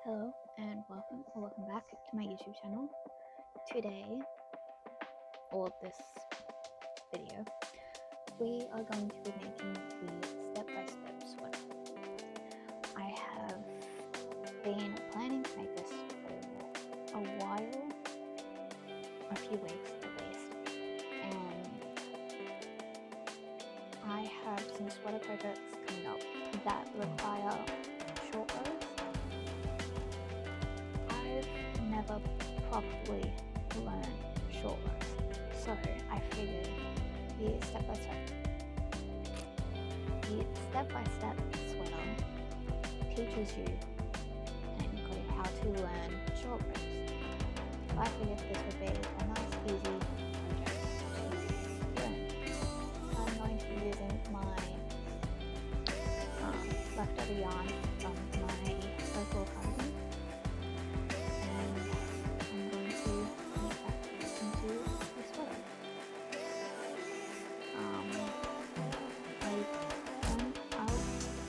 Hello and welcome back to my YouTube channel. Today, or this video, we are going to be making the step-by-step sweater. I have been planning to make this for a while, a few weeks at least, and I have some sweater projects coming up that require short rows. I've never properly learned short rows, so I figured the step-by-step sweater teaches you technically how to learn short rows. So I figured this would be a nice, easy project to learn. I'm going to be using my leftover yarn from my local cardigan. I'm going to make that into a sweater.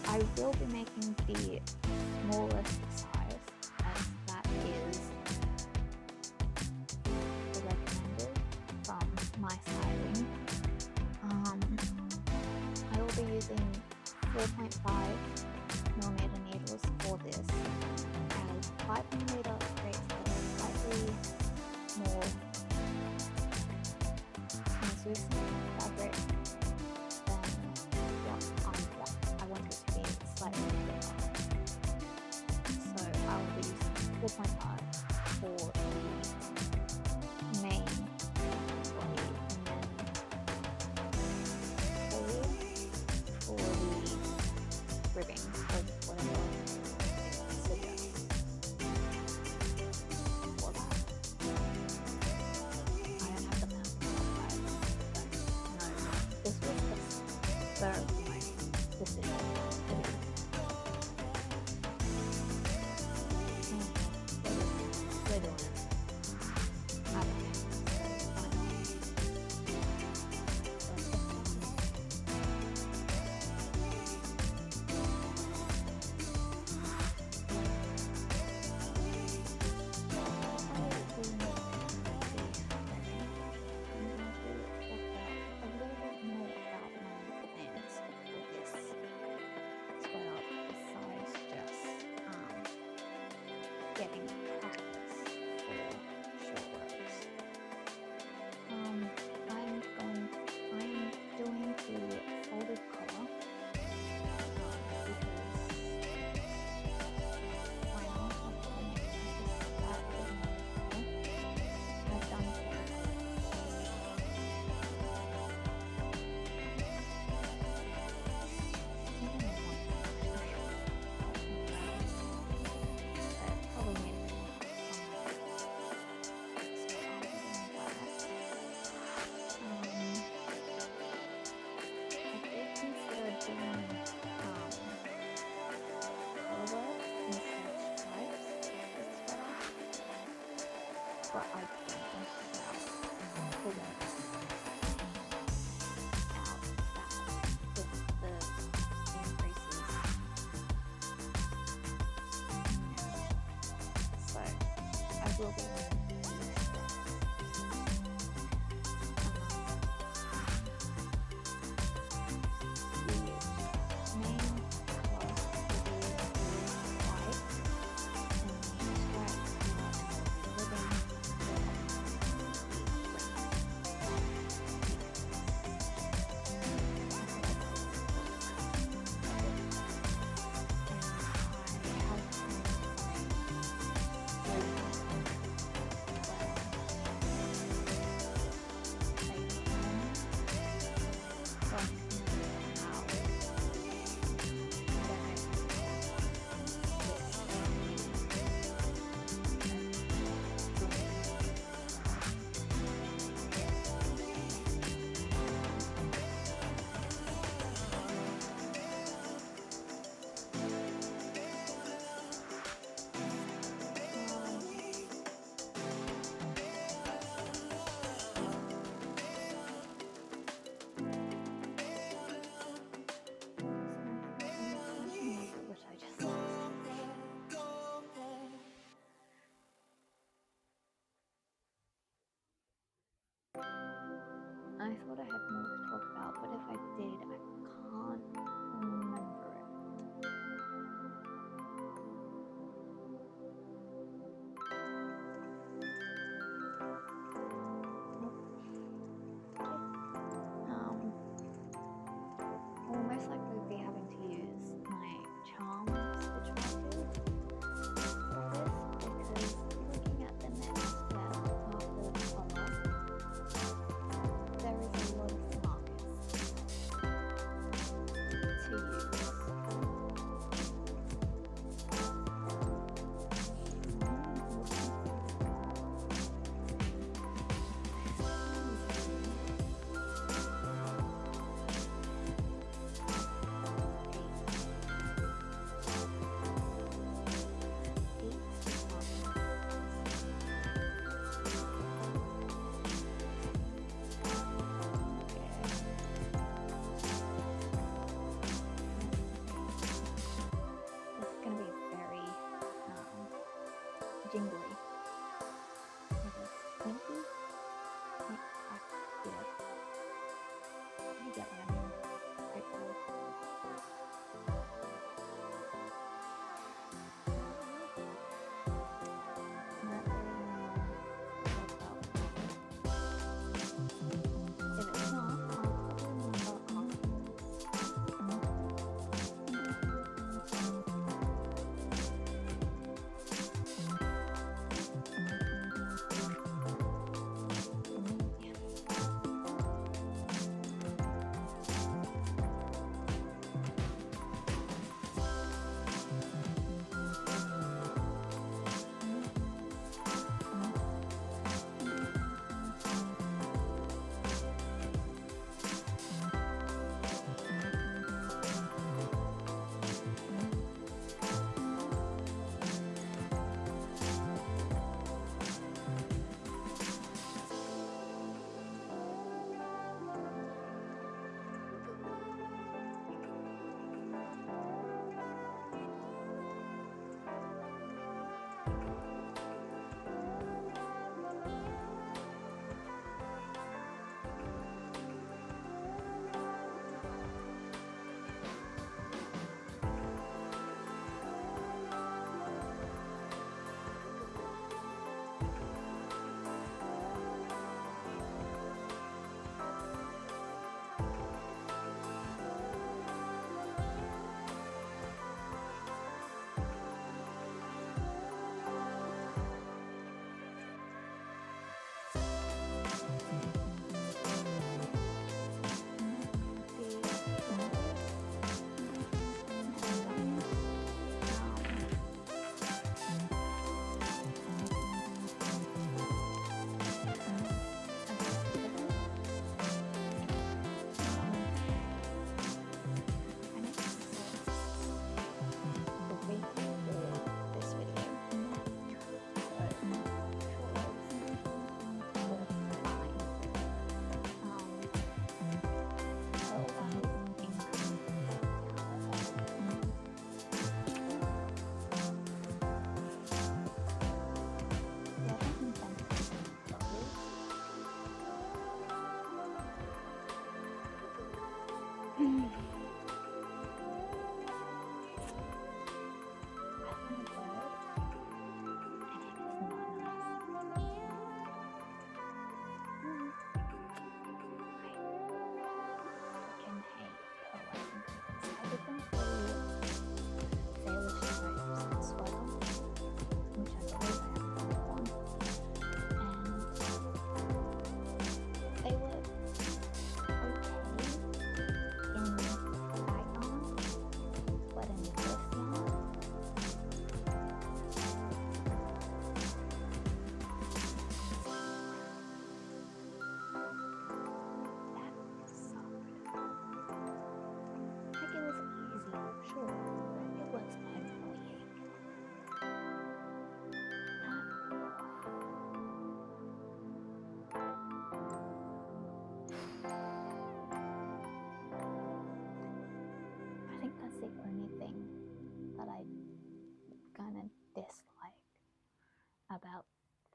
I will be making the smallest size, as that is the recommended from my sizing. I will be using 4.5mm needles for this, as 5mm creates a slightly more translucent fabric than what I want it to be slightly thicker. So I will be using 4.5 for the main body, and then 4 for the ribbing or whatever it suggests for that. I don't have the math but no, this was the spur of my decision to do. We're doing it. I don't know. Why not? Getting practice for short rows. I'm doing the folded collar because why not? I've done but I don't want to put out the way out that with the increases. So I will be learning these steps. The main color will be white, and the stripes and the ribbon.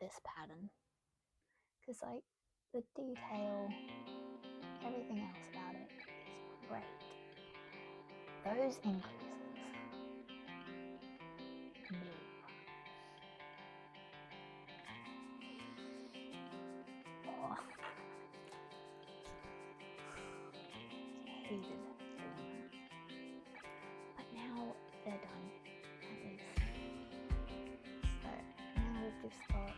this pattern because like the detail, everything else about it is great. Those increases, no. Oh. Hated doing that. But now they're done, at least. So now we've just got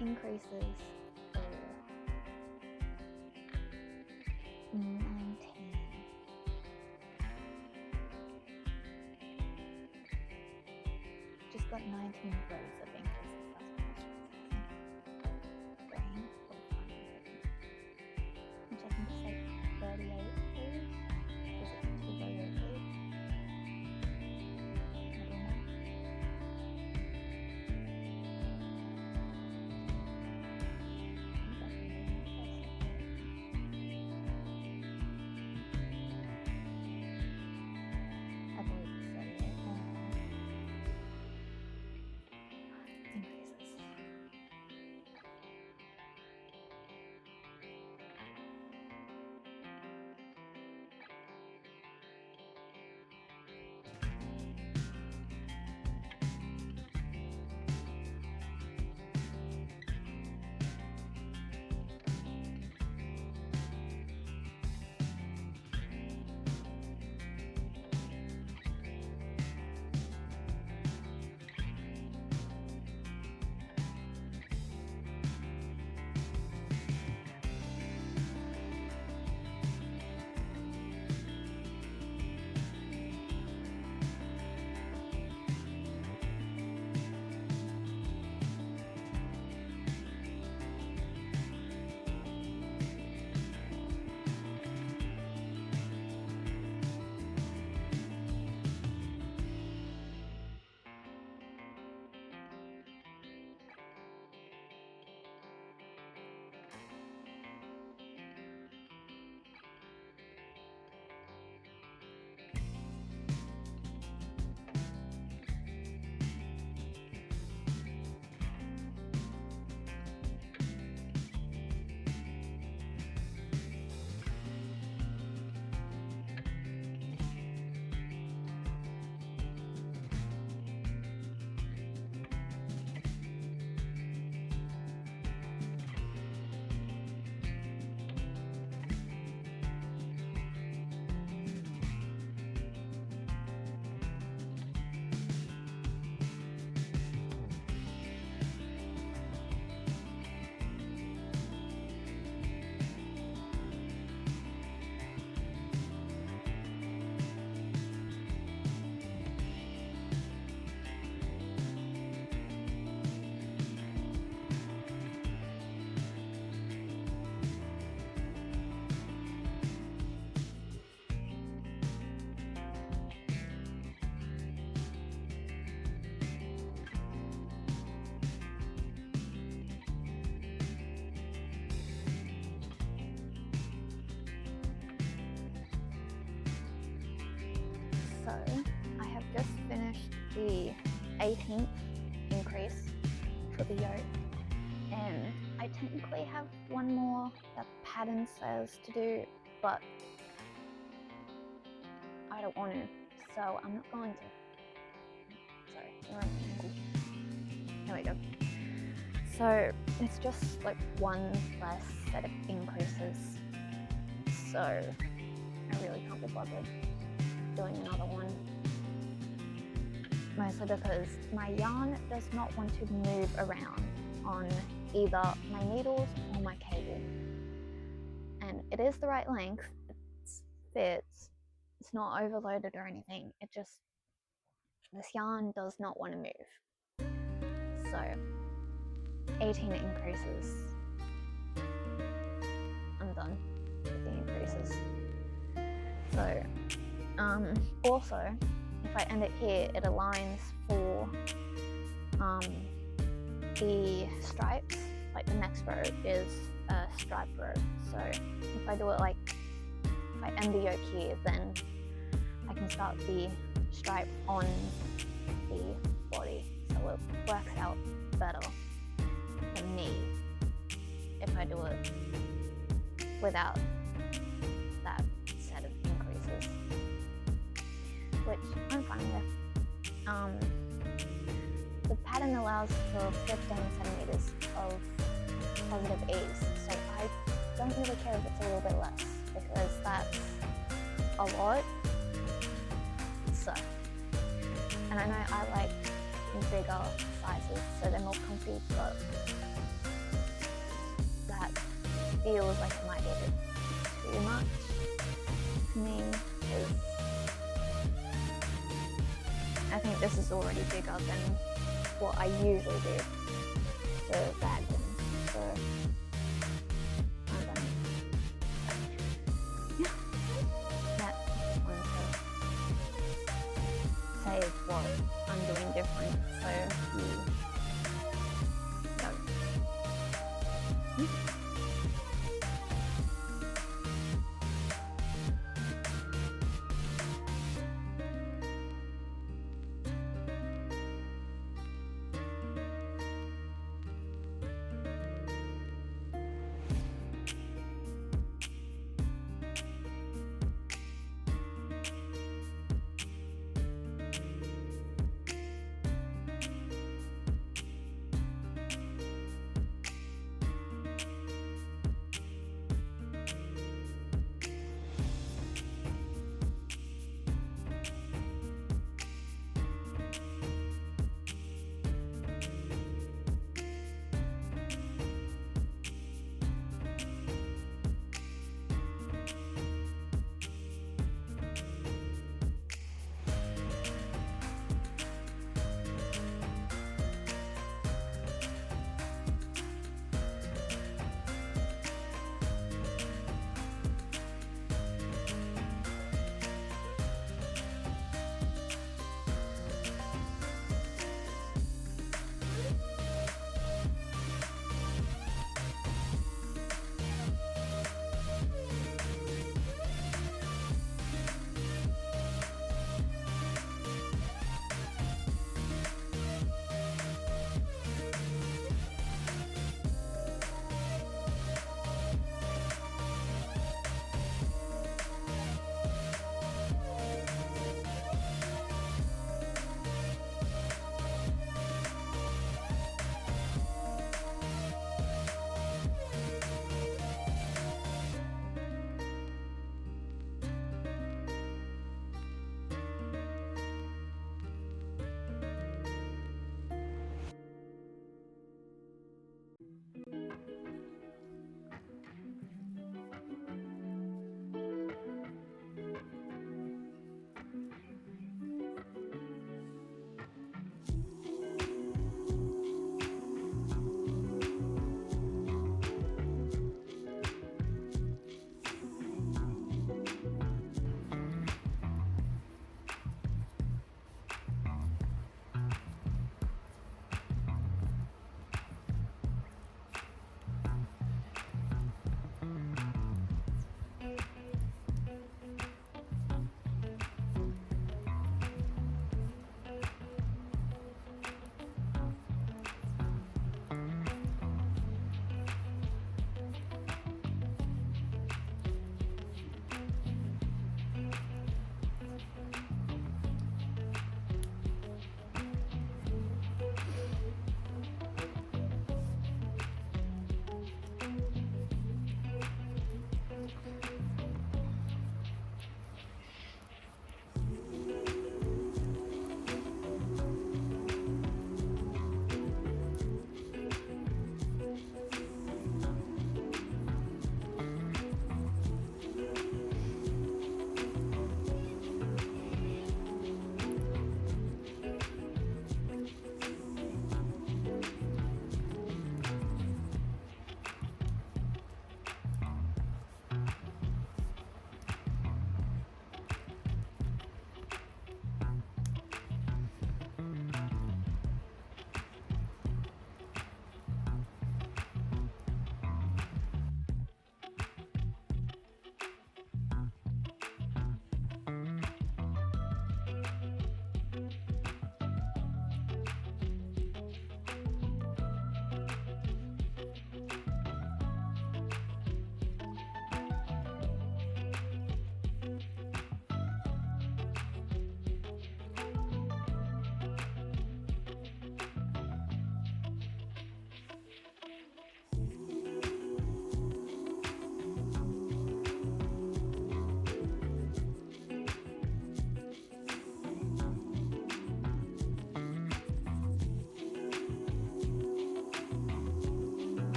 increases for 19. Just got 19 rows of increases, that's what I was processing. Brain for fun, which I think is like 38 rows. Is it 2 rows of 8? I don't know. I believe it's 38. Increases. So I have just finished the 18th increase for the yoke, and I technically have one more that the pattern says to do, but I don't want to, so I'm not going to. Sorry, we're on an angle. There we go. So it's just like one less set of increases, so I really can't be bothered doing another one, mostly because my yarn does not want to move around on either my needles or my cable, and it is the right length, it fits, it's not overloaded or anything, it just, this yarn does not want to move. So 18 increases, I'm done with the increases. So also, if I end it here, it aligns for the stripes, like the next row is a stripe row. So if I do it like, if I end the yoke here, then I can start the stripe on the body, so it works out better. me if I do it without that set of increases, which I'm fine with. The pattern allows for 15 centimeters of positive ease, so I don't really care if it's a little bit less, because that's a lot. So, and I know I like bigger sizes, so they're more comfy, but that feels like it might be a bit too much for me, because I think this is already bigger than what I usually do for bag ones, so I don't know. Yeah, that just wanted to say what I'm doing different, so you know.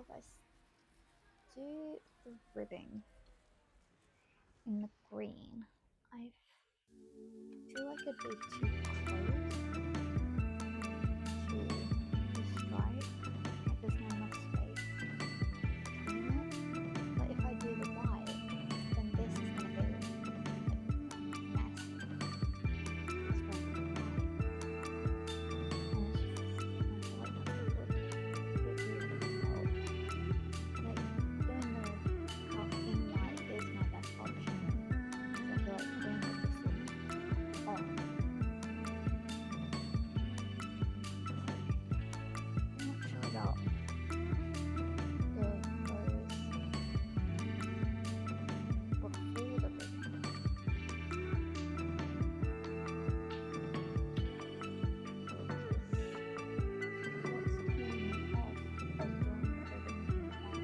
if I do the ribbing in the green, I feel like it'd be too close to the stripe. Like there's not enough space between it. But if I do the white, then this is gonna be like messy. It's going to be white. And it's just, I feel like that's a bit difficult. Like doing the half in white is my best option. Because I feel like doing it just off. I'm not sure about the rows before the ribbon. What's turning me off of doing the ribbon in the back?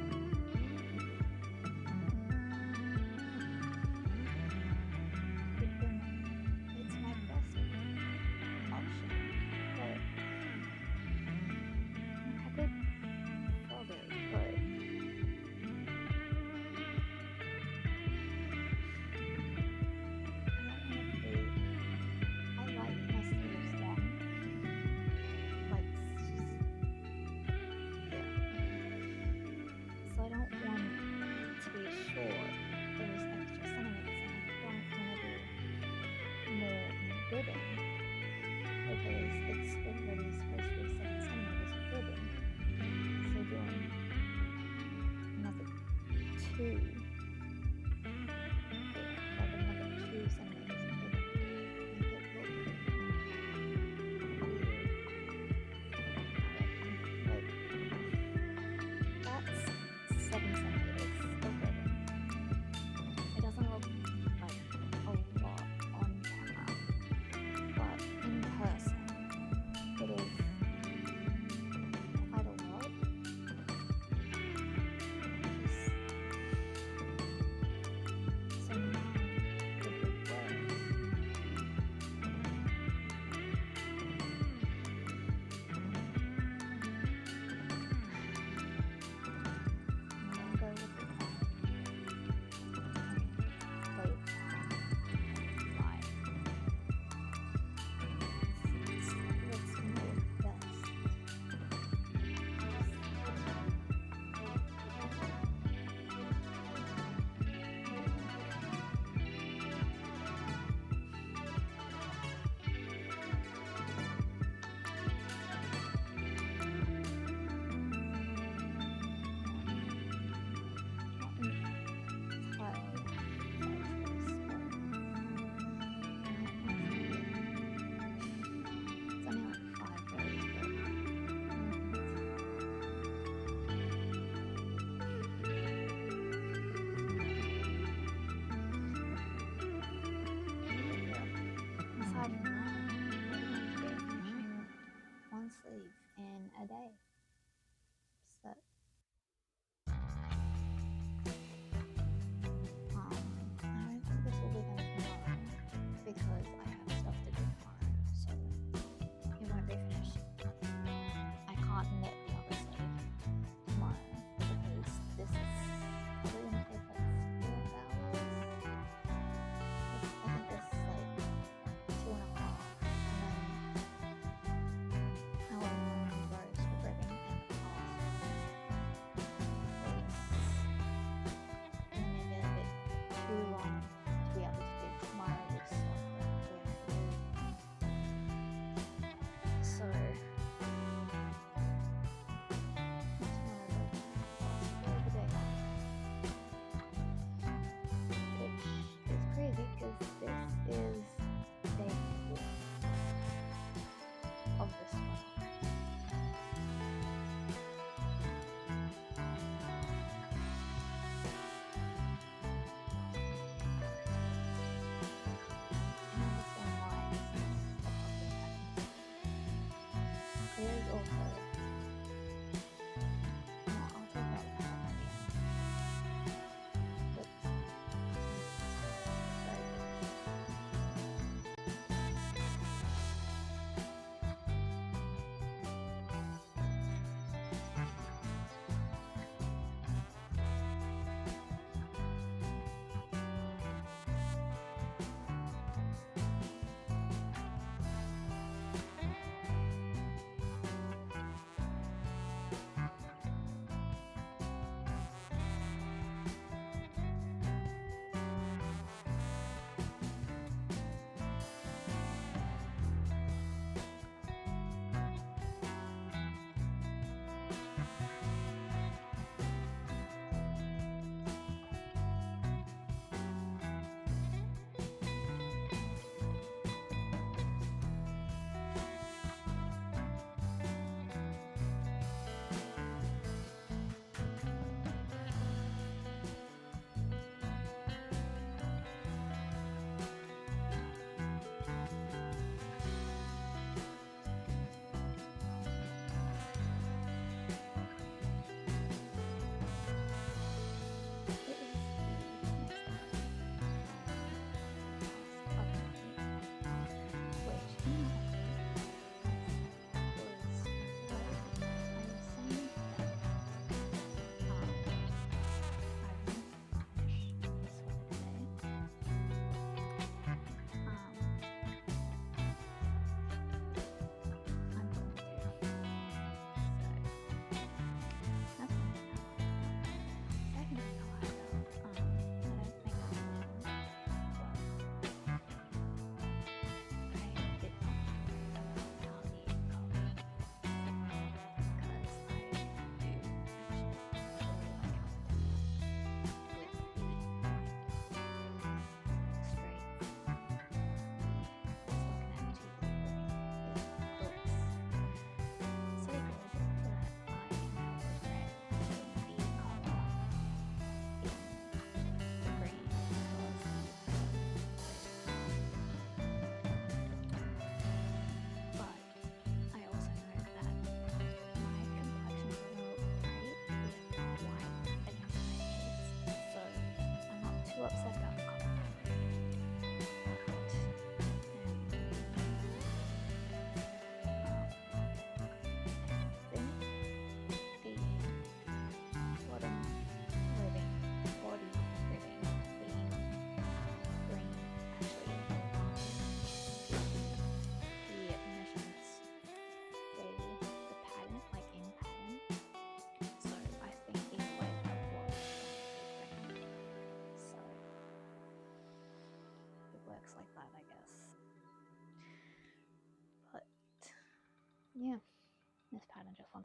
Ribbon, it's my best option, but I could follow it, but I like my sleeves long, like yeah. So I don't want it to be short, those extra centimeters, and I don't want to do more ribbon because it's already supposed to be 7 centimeters of ribbon. So doing another 2 here, like another 2 centimeters of ribbon, make it look weird. Like that's 7 centimeters of ribbon. It doesn't look like a lot on camera, but in person it is quite a lot. Just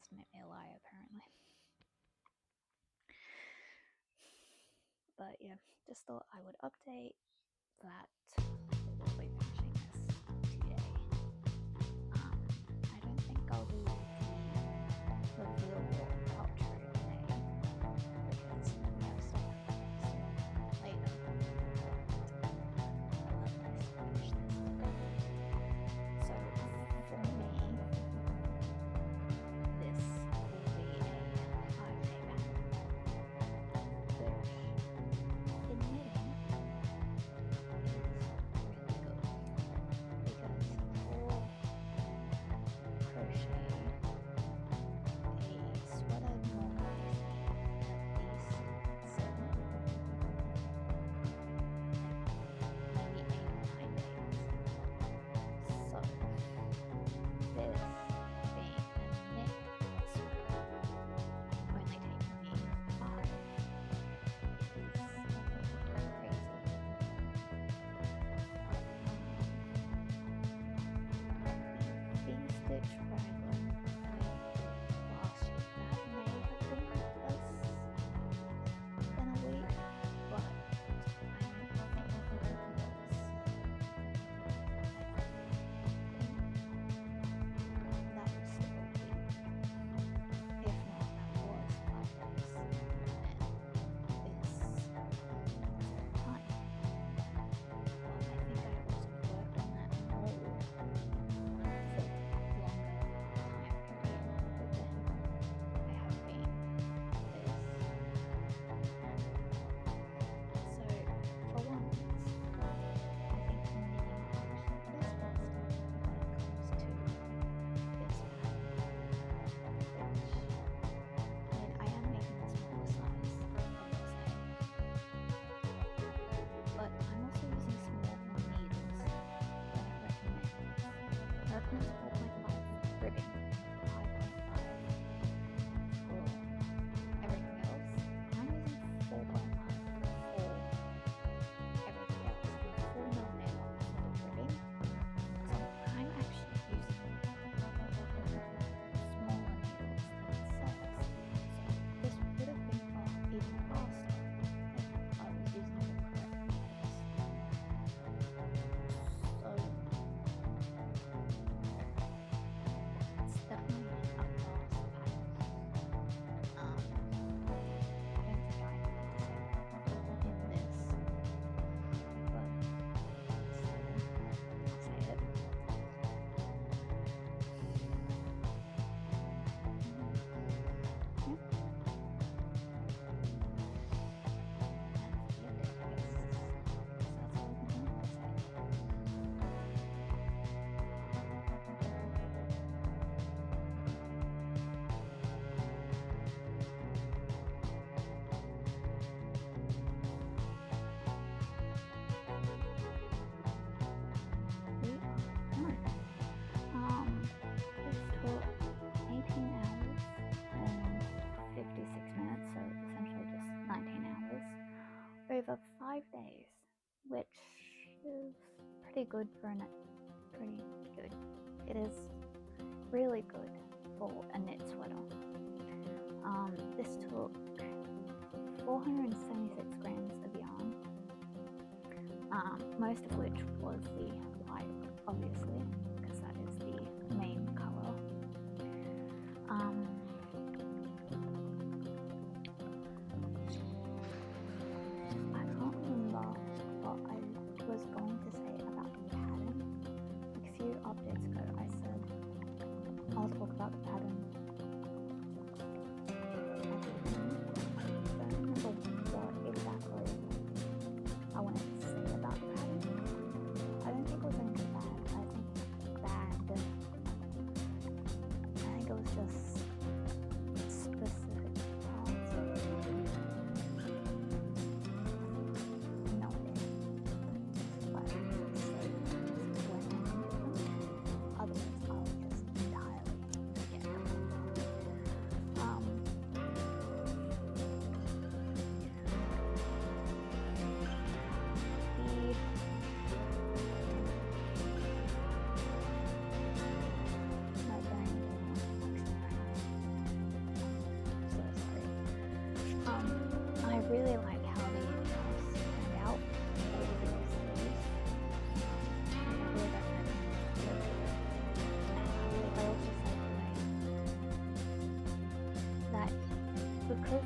wants to make me a liar, apparently. But yeah, just thought I would update that I will be finishing this today. I don't think I'll do the reveal or outro today because we have stuff later. I'll at least finish this today. So for me, this will be a 5-day ban, which admitting is really good because for crochet a sweater normally takes at least 7, like maybe 8 or 9 days. So this being a knit sweater only taking me 5 is crazy. V-stitch raglan last year, that may have been less than a week, but I don't think it was. I think that was still a week. If not, that was 5 days. And it's time. But I think I also worked on that more for longer time period than I have been this. So for once, I think knitting actually is faster when it comes to this pattern, which, I mean, I am making a smaller size, I will say, but I'm also using smaller needles than it recommends. It recommends 4.5 ribbing, 5.5 for everything else. I'm using 4.5 for everything else, and 4 millimeter for the ribbing. So I'm actually using smaller needles than it says. So this would have been even faster if I was using the correct needles. So it's definitely a fast pattern. I don't think I need to say that in this, but I'll say it. Yeah. That's it, I guess. That's all we can say. We are done. This took 18 hours and 56 minutes, so essentially just 19 hours, over 5 days, which is pretty good for a knit. Pretty good. It is really good for a knit sweater. This took 476 grams of yarn, most of which was the white, obviously, because that is the main color. I can't remember what I was going to say about the pattern. Like a few updates ago, I said I'll talk about the pattern at the end. I don't remember what exactly I wanted to say about the pattern. I don't think it was anything bad. I think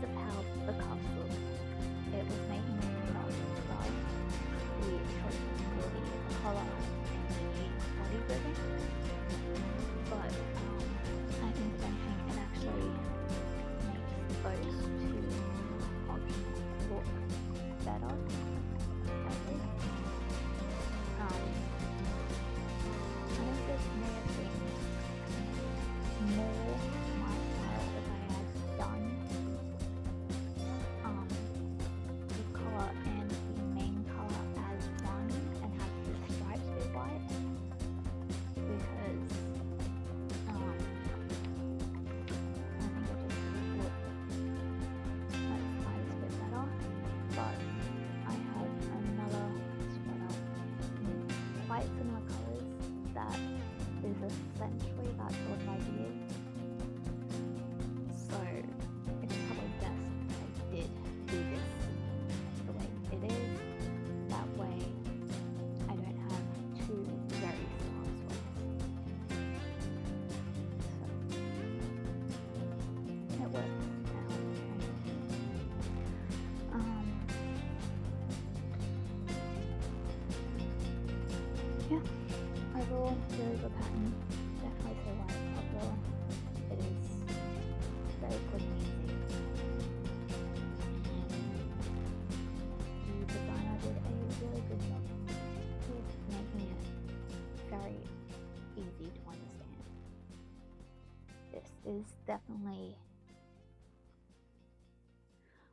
of how the cuffs look, it was making me not love the choices for the collar and the body ribbon, but I think if anything it actually makes those two options look better. I think this may have been more my style if I had done the colour and the main colour as one and have the stripes be white, because I think it just would like slightly bit better. But I have another sweater in quite similar colours that is essentially that sort of idea. So it's probably best I did do this the way it is. That way I don't have two very similar sweaters. So it works now. Yeah. Overall, really good pattern. Definitely say why it's popular. It is very quick and easy. The designer did a really good job with making it very easy to understand. This is definitely,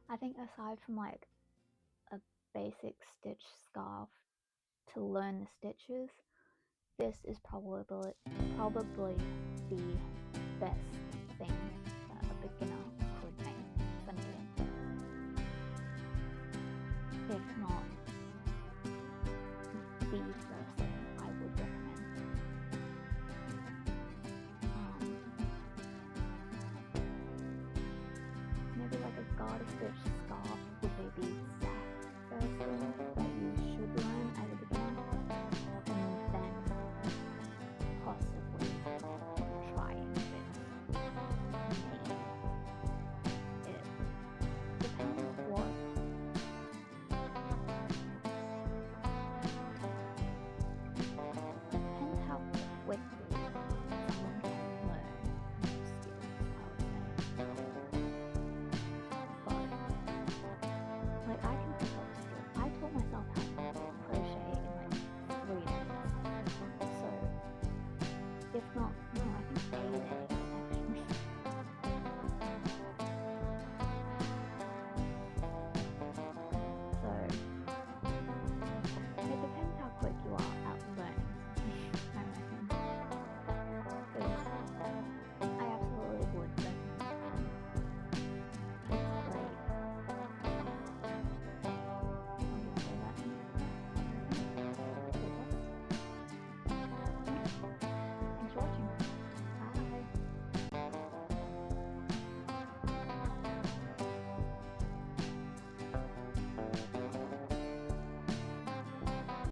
I think aside from like a basic stitch scarf to learn the stitches, this is probably the best thing that a beginner could make for knitting. If not the first thing I would recommend. Maybe like a garter stitch